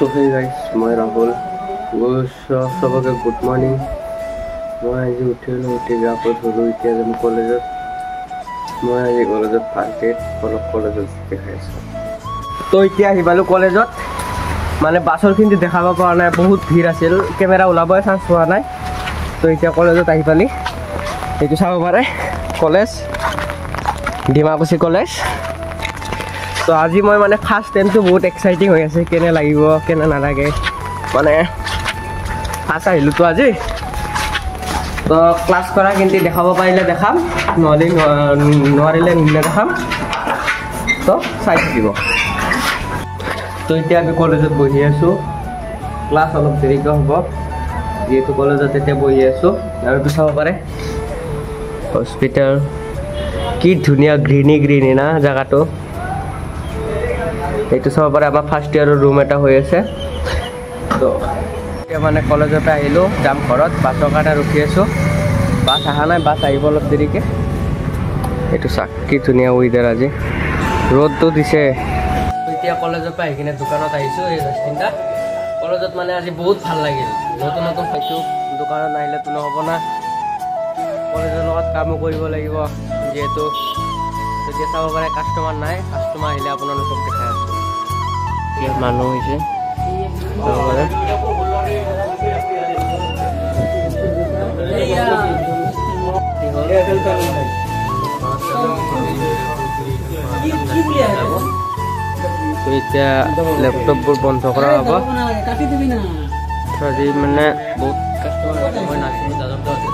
तो hey guys मैं राहुल सबके गुड मॉर्निंग मैं आज उठे गया पढ़ो इतना कॉलेज मैं आज कॉलेज फार्स्ट कॉलेज देखाई तो इतना पालो कॉलेज माने बासरखिनि देखाब पा ना बहुत भीड़ आसिल केमेरा ओलाब चान्स पा ना तो इतना कॉलेज पाली ये चाब पारे कॉलेज डिमाकुसी कॉलेज तो आज मैं माने फार्स्ट टाइम तो बहुत एक्साइटिंग हो आसे केने लागिबो केने नालागे माने फार्स्ट आइलु तो आज तो क्लास करा किंतु देखाब पाइले देखाम नवारिले नेदेखाम तो चाइ থাকিব तो इतना आम कॉलेज बहि आसो क्लास अलग देरिक हम जीतु कॉलेज बहि आसो और चाब पारे हॉस्पिटल कि धुनिया ग्रीनी ग्रीनी ना जगह तो ये चाब पारे आम फार्स्ट इयर रूम एट हो तो माने कॉलेज आलो जाम घर बासर कारण रखी आसो बास अहा ना बास अलग देरिके ये चाक कि धुनिया वेदार आज रद तो दिसे इतना कॉलेज आने दुकान आसटा कॉलेज माने आज बहुत भल लगे नतुन नतुन पाइसो दुकान नाहिले तो नहब ना कॉलेजर लगत कामो करिब लागिब जेहेतु এতিয়া চাব পাৰে কাস্টমাৰ নাই কাস্টমাৰ আহিলে আপোনালোকক দেখাই আছো কি মানুহ হৈছে চাব পাৰে তো এতিয়া ল্যাপটপবোৰ বন্ধ কৰা হ'ব আজি মানে বহুত কাস্টমাৰ মই নাছিলো দাদা